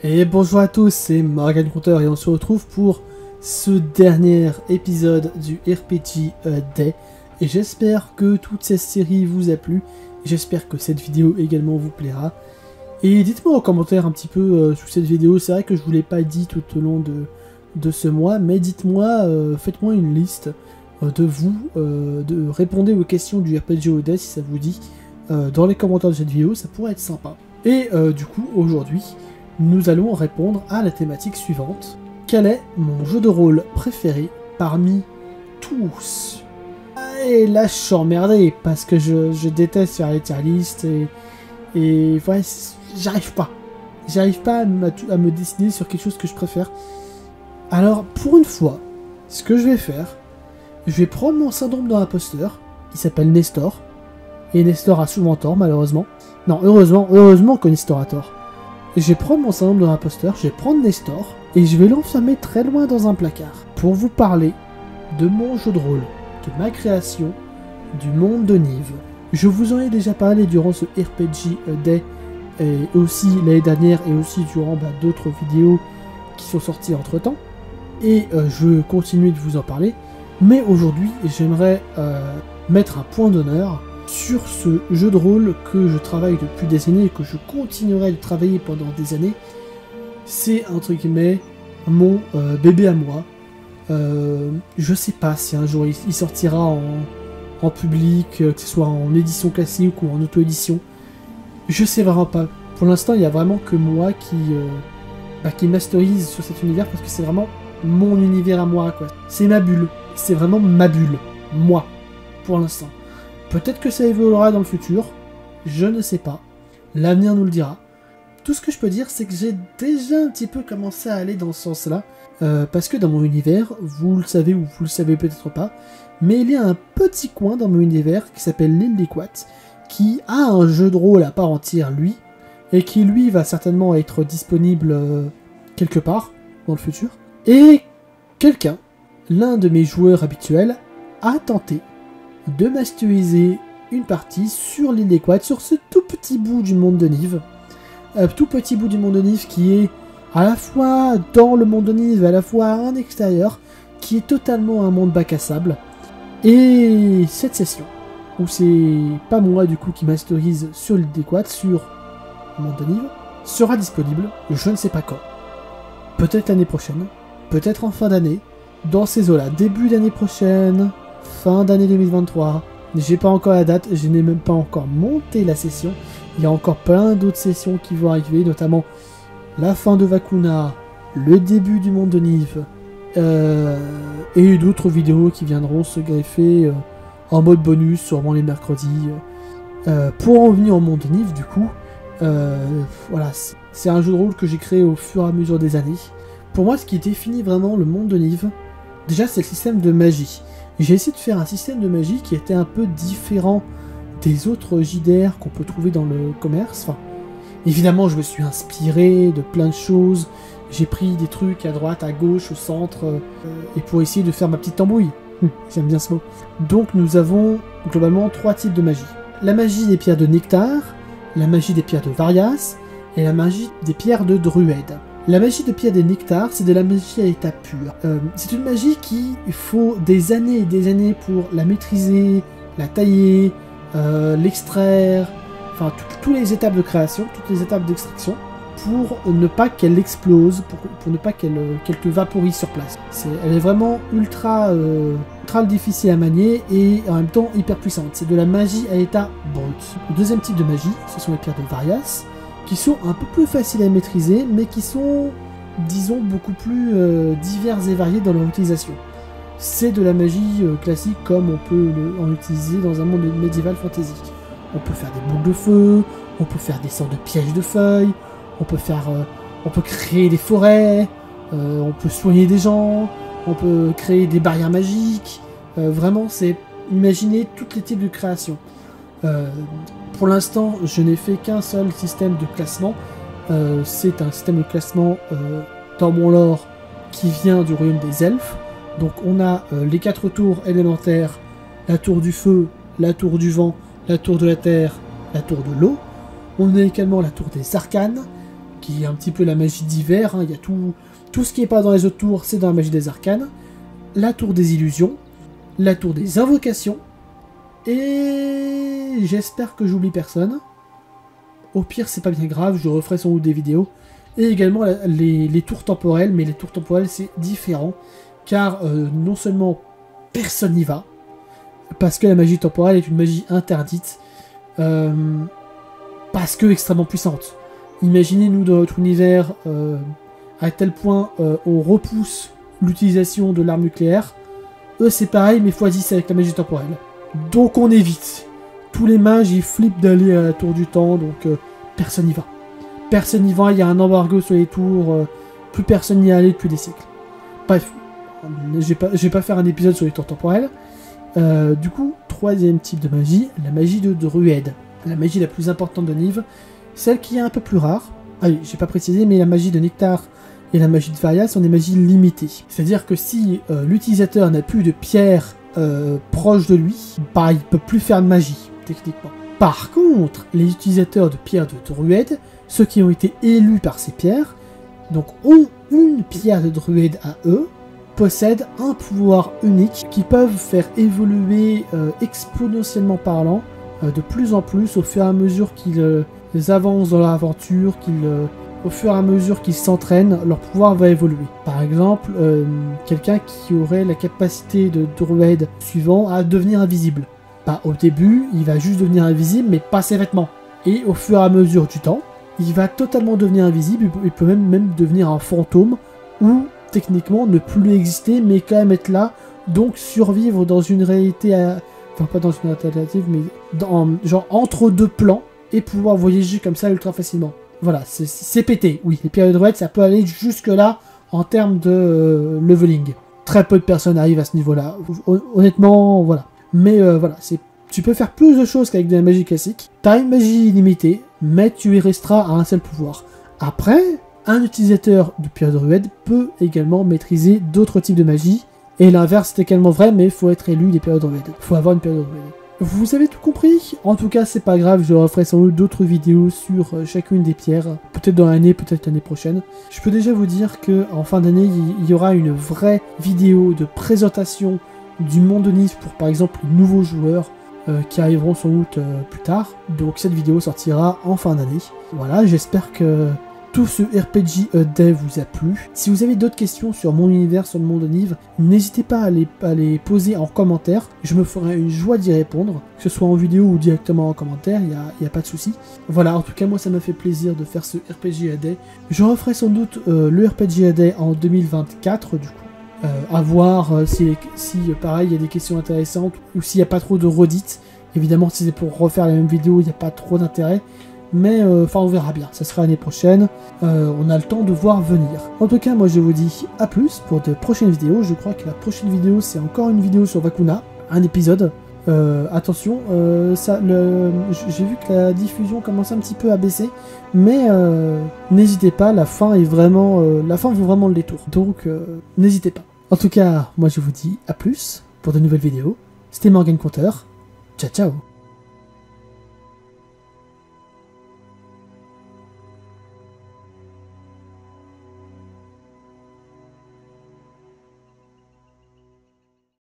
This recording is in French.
Et bonjour à tous, c'est Morgan Conteur et on se retrouve pour ce dernier épisode du RPG Day. Et j'espère que toute cette série vous a plu. J'espère que cette vidéo également vous plaira. Et dites-moi en commentaire un petit peu sous cette vidéo. C'est vrai que je ne vous l'ai pas dit tout au long de ce mois, mais dites-moi, faites-moi une liste de vous, répondez aux questions du RPG Day si ça vous dit. Dans les commentaires de cette vidéo, ça pourrait être sympa. Et du coup, aujourd'hui, nous allons répondre à la thématique suivante. Quel est mon jeu de rôle préféré parmi tous? Et là, je suis emmerdé parce que je déteste faire les tier lists et ouais, j'arrive pas. J'arrive pas à me décider sur quelque chose que je préfère. Alors, pour une fois, ce que je vais faire, je vais prendre mon syndrome de l'imposteur. Il s'appelle Nestor. Et Nestor a souvent tort, malheureusement. Non, heureusement que Nestor a tort. Je vais prendre mon syndrome de l'imposteur, je vais prendre Nestor, et je vais l'enfermer très loin dans un placard, pour vous parler de mon jeu de rôle, de ma création, du monde de Nive. Je vous en ai déjà parlé durant ce RPG Day, et aussi l'année dernière, et aussi durant d'autres vidéos qui sont sorties entre temps. Et je vais continuer de vous en parler, mais aujourd'hui, j'aimerais mettre un point d'honneur sur ce jeu de rôle que je travaille depuis des années et que je continuerai de travailler pendant des années. C'est entre guillemets mon bébé à moi. Je sais pas si un jour il sortira en public, que ce soit en édition classique ou en auto-édition. Je sais vraiment pas. Pour l'instant, il y a vraiment que moi qui masterise sur cet univers parce que c'est vraiment mon univers à moi, quoi. C'est ma bulle. C'est vraiment ma bulle. Moi. Pour l'instant. Peut-être que ça évoluera dans le futur, je ne sais pas. L'avenir nous le dira. Tout ce que je peux dire, c'est que j'ai déjà un petit peu commencé à aller dans ce sens-là, parce que dans mon univers, vous le savez ou vous le savez peut-être pas, mais il y a un petit coin dans mon univers qui s'appelle l'île des Quats, qui a un jeu de rôle à part entière, lui, et qui, lui, va certainement être disponible quelque part dans le futur. Et quelqu'un, l'un de mes joueurs habituels, a tenté de masteriser une partie sur l'île des Quats, sur ce tout petit bout du monde de Nive. Tout petit bout du monde de Nive qui est à la fois dans le monde de Nive, à la fois à un extérieur, qui est totalement un monde bac à sable. Et cette session, où c'est pas moi du coup qui masterise sur l'île des Quats, sur le monde de Nive, sera disponible, je ne sais pas quand. Peut-être l'année prochaine, peut-être en fin d'année, dans ces eaux-là, début d'année prochaine, fin d'année 2023, j'ai pas encore la date, je n'ai même pas encore monté la session. Il y a encore plein d'autres sessions qui vont arriver, notamment la fin de Vakuna, le début du monde de Nive, et d'autres vidéos qui viendront se greffer en mode bonus, sûrement les mercredis. Pour en venir au monde de Nive, du coup, voilà, c'est un jeu de rôle que j'ai créé au fur et à mesure des années. Pour moi, ce qui définit vraiment le monde de Nive, déjà c'est le système de magie. J'ai essayé de faire un système de magie qui était un peu différent des autres JDR qu'on peut trouver dans le commerce. Enfin, évidemment, je me suis inspiré de plein de choses. J'ai pris des trucs à droite, à gauche, au centre, et pour essayer de faire ma petite tambouille. J'aime bien ce mot. Donc nous avons globalement 3 types de magie. La magie des pierres de Nectar, la magie des pierres de Varias, et la magie des pierres de Druède. La magie de pierre des Nectars, c'est de la magie à état pur. C'est une magie qui, il faut des années et des années pour la maîtriser, la tailler, l'extraire, enfin toutes les étapes de création, toutes les étapes d'extraction, pour ne pas qu'elle explose, pour ne pas qu'elle te vaporise sur place. Elle est vraiment ultra difficile à manier et en même temps hyper puissante. C'est de la magie à état brut. Le deuxième type de magie, ce sont les pierres de Varias, qui sont un peu plus faciles à maîtriser, mais qui sont, disons, beaucoup plus diverses et variées dans leur utilisation. C'est de la magie classique comme on peut en utiliser dans un monde médiéval fantasy. On peut faire des boules de feu, on peut faire des sortes de pièges de feuilles, on peut créer des forêts, on peut soigner des gens, on peut créer des barrières magiques. Vraiment, c'est imaginer tous les types de création. Pour l'instant, je n'ai fait qu'un seul système de classement. C'est un système de classement dans mon lore qui vient du royaume des elfes. Donc on a les 4 tours élémentaires, la tour du feu, la tour du vent, la tour de la terre, la tour de l'eau. On a également la tour des arcanes, qui est un petit peu la magie d'hiver, hein. Il y a tout ce qui n'est pas dans les autres tours, c'est dans la magie des arcanes. La tour des illusions, la tour des invocations, et j'espère que j'oublie personne. Au pire, c'est pas bien grave, je referai sans doute des vidéos. Et également les tours temporelles, mais les tours temporelles c'est différent, car non seulement personne n'y va, parce que la magie temporelle est une magie interdite, parce que extrêmement puissante. Imaginez-nous dans notre univers, à tel point on repousse l'utilisation de l'arme nucléaire. Eux c'est pareil, mais x10 avec la magie temporelle. Donc on évite. Tous les mages ils flippent d'aller à la tour du temps, donc personne n'y va. Personne n'y va, il y a un embargo sur les tours, plus personne n'y est allé depuis des siècles. Bref, je vais pas faire un épisode sur les tours temporelles. Du coup, troisième type de magie, la magie de druide. La magie la plus importante de Niv, celle qui est un peu plus rare. Ah oui, j'ai pas précisé, mais la magie de Nectar et la magie de Varia sont des magies limitées. C'est-à-dire que si l'utilisateur n'a plus de pierre proche de lui, bah il peut plus faire de magie, techniquement. Par contre, les utilisateurs de pierres de druide, ceux qui ont été élus par ces pierres, donc ont une pierre de druide à eux, possèdent un pouvoir unique qui peuvent faire évoluer exponentiellement parlant de plus en plus au fur et à mesure qu'ils avancent dans leur aventure, au fur et à mesure qu'ils s'entraînent, leur pouvoir va évoluer. Par exemple, quelqu'un qui aurait la capacité de druide suivant à devenir invisible. Bah, au début, il va juste devenir invisible, mais pas ses vêtements. Et au fur et à mesure du temps, il va totalement devenir invisible, il peut même devenir un fantôme, ou techniquement ne plus exister, mais quand même être là, donc survivre dans une réalité, enfin pas dans une alternative, mais genre entre deux plans, et pouvoir voyager comme ça ultra facilement. Voilà, c'est pété, oui, les pierres de druide, ça peut aller jusque là, en termes de leveling. Très peu de personnes arrivent à ce niveau-là, honnêtement, voilà. Mais voilà, tu peux faire plus de choses qu'avec de la magie classique. T'as une magie illimitée, mais tu y resteras à un seul pouvoir. Après, un utilisateur de pierre de druide peut également maîtriser d'autres types de magie. Et l'inverse c'est également vrai, mais il faut être élu des pierres de druide. Il faut avoir une pierre de druide. Vous avez tout compris? En tout cas, c'est pas grave, je referai sans doute d'autres vidéos sur chacune des pierres. Peut-être dans l'année, peut-être l'année prochaine. Je peux déjà vous dire qu'en fin d'année, il y aura une vraie vidéo de présentation du monde de Niv pour par exemple les nouveaux joueurs qui arriveront sans doute plus tard. Donc cette vidéo sortira en fin d'année. Voilà, j'espère que tout ce RPG Day vous a plu. Si vous avez d'autres questions sur mon univers, sur le monde de Niv, n'hésitez pas à les poser en commentaire. Je me ferai une joie d'y répondre, que ce soit en vidéo ou directement en commentaire, il n'y a pas de souci. Voilà, en tout cas moi ça m'a fait plaisir de faire ce RPG Day. Je referai sans doute le RPG Day en 2024 du coup. À voir si pareil il y a des questions intéressantes ou s'il n'y a pas trop de redites. Évidemment si c'est pour refaire la même vidéo il n'y a pas trop d'intérêt. Mais enfin on verra bien, ça sera l'année prochaine. On a le temps de voir venir. En tout cas moi je vous dis à plus pour de prochaines vidéos. Je crois que la prochaine vidéo c'est encore une vidéo sur Vakuna. Un épisode. Attention, j'ai vu que la diffusion commence un petit peu à baisser, mais n'hésitez pas, la fin vaut vraiment le détour, donc n'hésitez pas. En tout cas, moi je vous dis à plus pour de nouvelles vidéos. C'était Morgan Conteur, ciao ciao.